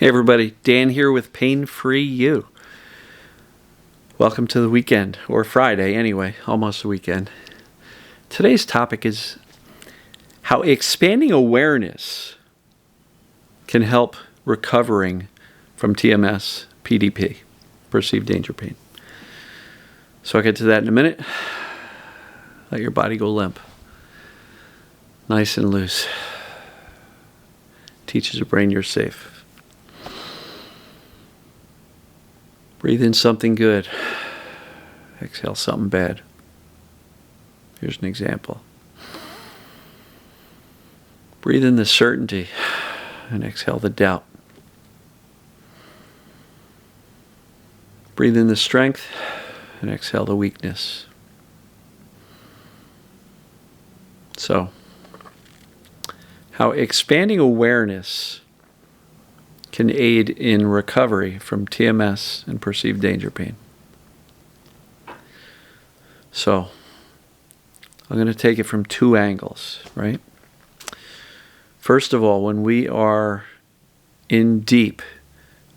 Hey everybody, Dan here with Pain Free You. Welcome to the weekend, or Friday anyway, almost the weekend. Today's topic is how expanding awareness can help recovering from TMS, PDP, perceived danger pain. So I'll get to that in a minute. Let your body go limp. Nice and loose. Teaches your brain you're safe. Breathe in something good. Exhale something bad. Here's an example. Breathe in the certainty and exhale the doubt. Breathe in the strength and exhale the weakness. So, how expanding awareness can aid in recovery from TMS and perceived danger pain. So, I'm going to take it from two angles, right? First of all, when we are deep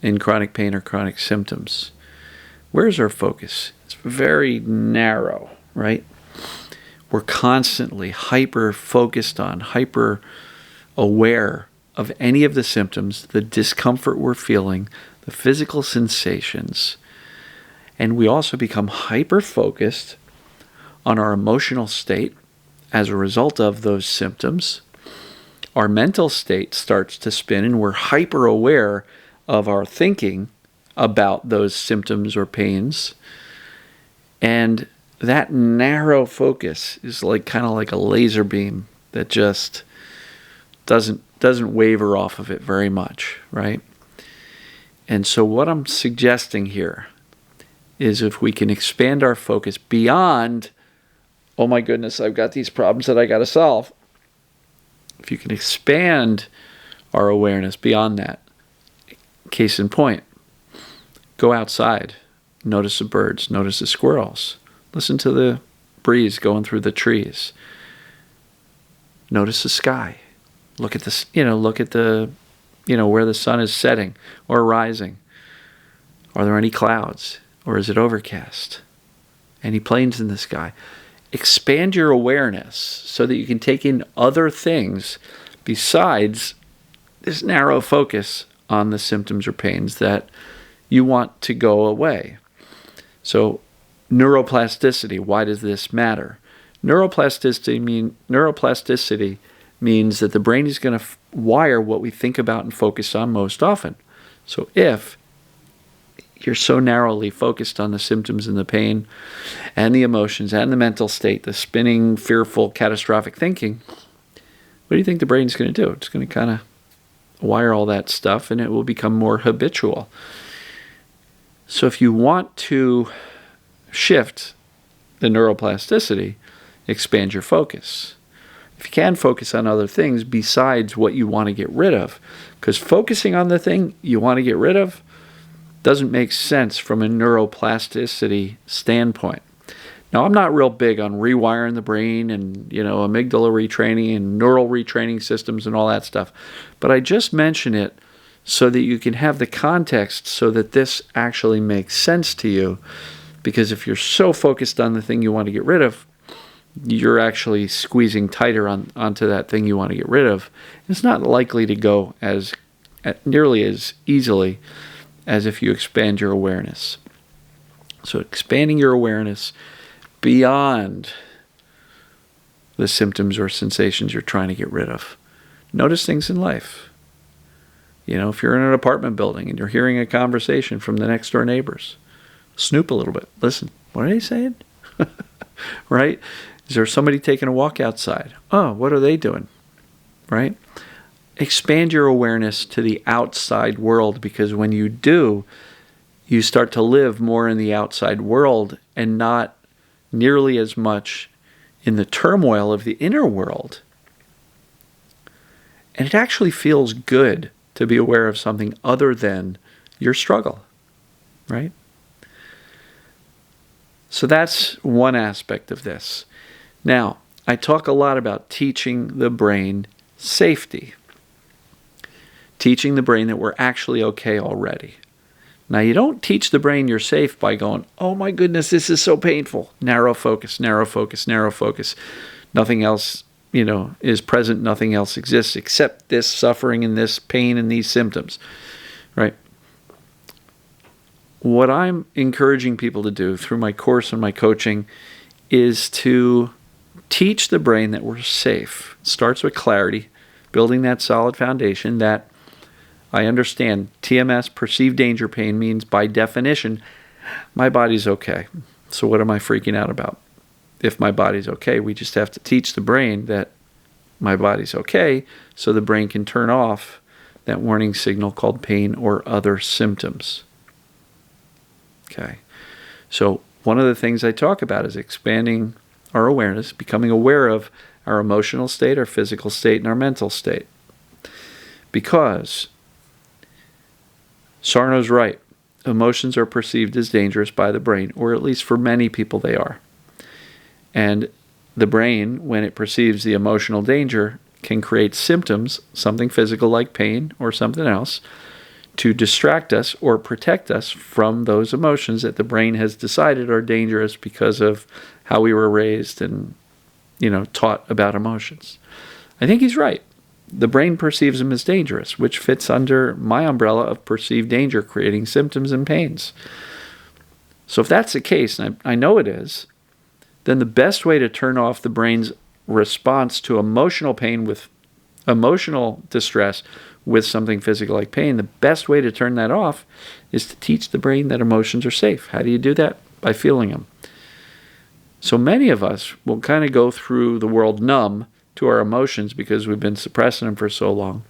in chronic pain or chronic symptoms, where's our focus? It's very narrow, right? We're constantly hyper-focused on, hyper-aware of any of the symptoms, the discomfort we're feeling, the physical sensations, and we also become hyper-focused on our emotional state as a result of those symptoms. Our mental state starts to spin, and we're hyper-aware of our thinking about those symptoms or pains, and that narrow focus is kind of like a laser beam that just doesn't waver off of it very much, right? And so what I'm suggesting here is if we can expand our focus beyond, oh my goodness, I've got these problems that I got to solve. If you can expand our awareness beyond that, case in point, go outside, notice the birds, notice the squirrels, listen to the breeze going through the trees, notice the sky. Look at this, where the sun is setting or rising. Are there any clouds or is it overcast? Any planes in the sky? Expand your awareness so that you can take in other things besides this narrow focus on the symptoms or pains that you want to go away. So, neuroplasticity, why does this matter? Neuroplasticity means that the brain is going to wire what we think about and focus on most often. So if you're so narrowly focused on the symptoms and the pain and the emotions and the mental state, the spinning, fearful, catastrophic thinking, what do you think the brain's going to do? It's going to kind of wire all that stuff and it will become more habitual. So if you want to shift the neuroplasticity, expand your focus. If you can, focus on other things besides what you want to get rid of. Because focusing on the thing you want to get rid of doesn't make sense from a neuroplasticity standpoint. Now, I'm not real big on rewiring the brain and, amygdala retraining and neural retraining systems and all that stuff. But I just mention it so that you can have the context so that this actually makes sense to you. Because if you're so focused on the thing you want to get rid of, you're actually squeezing tighter onto that thing you want to get rid of. It's not likely to go nearly as easily as if you expand your awareness. So expanding your awareness beyond the symptoms or sensations you're trying to get rid of. Notice things in life. If you're in an apartment building and you're hearing a conversation from the next door neighbors, snoop a little bit. Listen, what are they saying? Right? Is there somebody taking a walk outside? Oh, what are they doing? Right? Expand your awareness to the outside world, because when you do, you start to live more in the outside world and not nearly as much in the turmoil of the inner world. And it actually feels good to be aware of something other than your struggle, right? So that's one aspect of this. Now, I talk a lot about teaching the brain safety. teaching the brain that we're actually okay already. Now, you don't teach the brain you're safe by going, oh my goodness, this is so painful. Narrow focus, narrow focus, narrow focus. Nothing else, is present. Nothing else exists except this suffering and this pain and these symptoms, right? What I'm encouraging people to do through my course and my coaching is to teach the brain that we're safe. It starts with clarity, building that solid foundation that I understand TMS, perceived danger pain, means by definition, my body's okay. So what am I freaking out about? If my body's okay, we just have to teach the brain that my body's okay so the brain can turn off that warning signal called pain or other symptoms. Okay. So one of the things I talk about is expanding our awareness, becoming aware of our emotional state, our physical state, and our mental state. Because Sarno's right. Emotions are perceived as dangerous by the brain, or at least for many people they are. And the brain, when it perceives the emotional danger, can create symptoms, something physical like pain or something else, to distract us or protect us from those emotions that the brain has decided are dangerous because of how we were raised and, taught about emotions. I think he's right. The brain perceives them as dangerous, which fits under my umbrella of perceived danger, creating symptoms and pains. So if that's the case, and I know it is, then the best way to turn off the brain's response to emotional pain with emotional distress with something physical like pain, the best way to turn that off is to teach the brain that emotions are safe. How do you do that? By feeling them. So many of us will kind of go through the world numb to our emotions because we've been suppressing them for so long.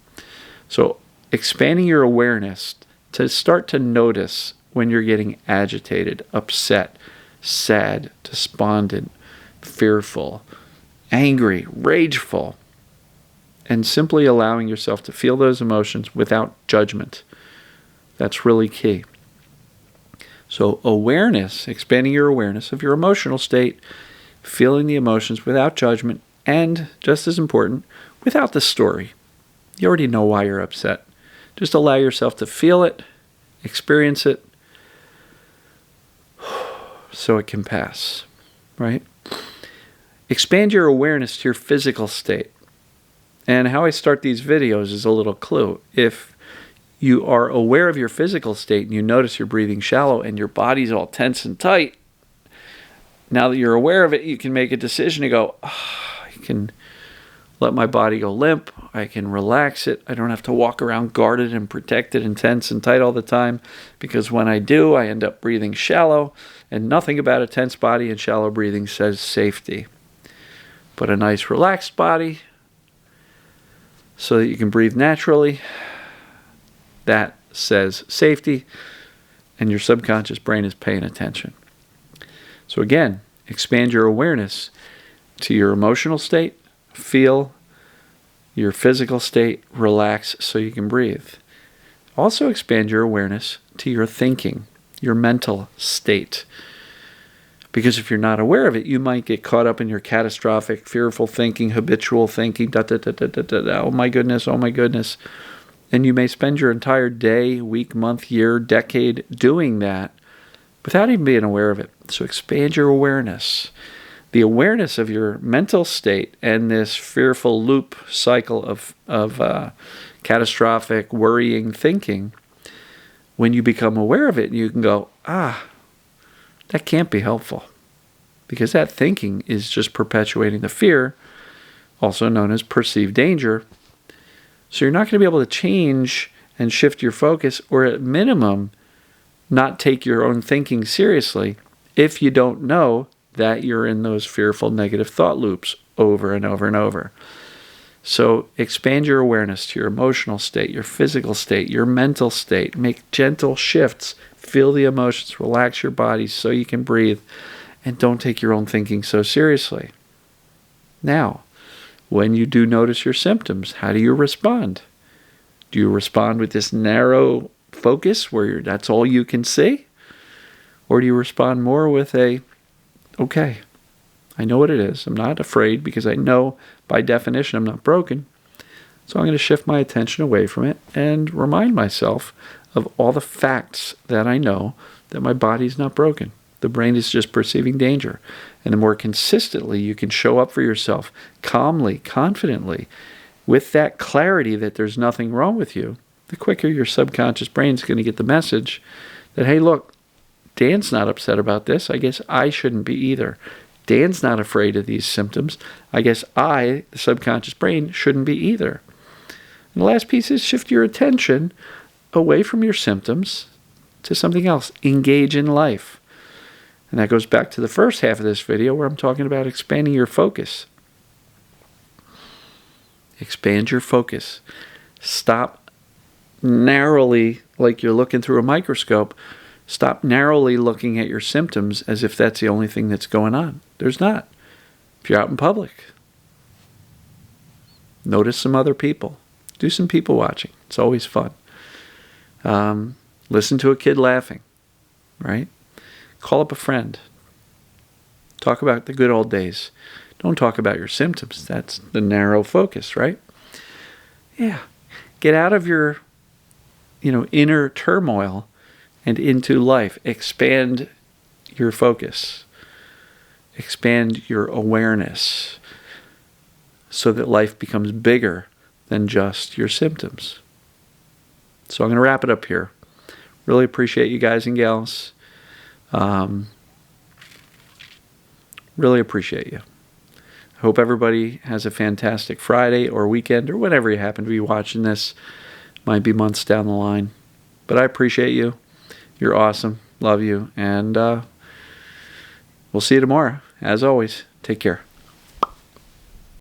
So expanding your awareness to start to notice when you're getting agitated, upset, sad, despondent, fearful, angry, rageful, and simply allowing yourself to feel those emotions without judgment. That's really key. So awareness, expanding your awareness of your emotional state, feeling the emotions without judgment, and, just as important, without the story. You already know why you're upset. Just allow yourself to feel it, experience it, so it can pass, right? Expand your awareness to your physical state. And how I start these videos is a little clue. If you are aware of your physical state and you notice you're breathing shallow and your body's all tense and tight, now that you're aware of it, you can make a decision to go, I can let my body go limp. I can relax it. I don't have to walk around guarded and protected and tense and tight all the time, because when I do, I end up breathing shallow, and nothing about a tense body and shallow breathing says safety. But a nice relaxed body, so that you can breathe naturally, that says safety, and your subconscious brain is paying attention. So again, expand your awareness to your emotional state, feel your physical state, relax so you can breathe. Also expand your awareness to your thinking, your mental state. Because if you're not aware of it, you might get caught up in your catastrophic, fearful thinking, habitual thinking, oh my goodness, oh my goodness. And you may spend your entire day, week, month, year, decade doing that without even being aware of it. So expand your awareness. The awareness of your mental state and this fearful loop cycle of catastrophic, worrying thinking, when you become aware of it, you can go, that can't be helpful, because that thinking is just perpetuating the fear, also known as perceived danger. So you're not going to be able to change and shift your focus, or at minimum, not take your own thinking seriously if you don't know that you're in those fearful negative thought loops over and over and over. So expand your awareness to your emotional state, your physical state, your mental state. Make gentle shifts. Feel the emotions. Relax your body so you can breathe. And don't take your own thinking so seriously. Now, when you do notice your symptoms, how do you respond? Do you respond with this narrow focus where that's all you can see? Or do you respond more with okay, I know what it is. I'm not afraid because I know by definition I'm not broken. So I'm going to shift my attention away from it and remind myself of all the facts that I know that my body's not broken. The brain is just perceiving danger. And the more consistently you can show up for yourself, calmly, confidently, with that clarity that there's nothing wrong with you, the quicker your subconscious brain's going to get the message that, hey, look, Dan's not upset about this. I guess I shouldn't be either. Dan's not afraid of these symptoms. I guess I, the subconscious brain, shouldn't be either. And the last piece is shift your attention away from your symptoms to something else. Engage in life. And that goes back to the first half of this video where I'm talking about expanding your focus. Expand your focus. Stop narrowly, like you're looking through a microscope. Stop narrowly looking at your symptoms as if that's the only thing that's going on. There's not. If you're out in public, notice some other people. Do some people watching. It's always fun. Listen to a kid laughing, right? Call up a friend. Talk about the good old days. Don't talk about your symptoms. That's the narrow focus, right? Yeah. Get out of your, inner turmoil and into life. Expand your focus. Expand your awareness so that life becomes bigger than just your symptoms. So I'm going to wrap it up here. Really appreciate you guys and gals. Really appreciate you. I hope everybody has a fantastic Friday or weekend or whenever you happen to be watching this. Might be months down the line. But I appreciate you. You're awesome. Love you. And we'll see you tomorrow. As always, take care.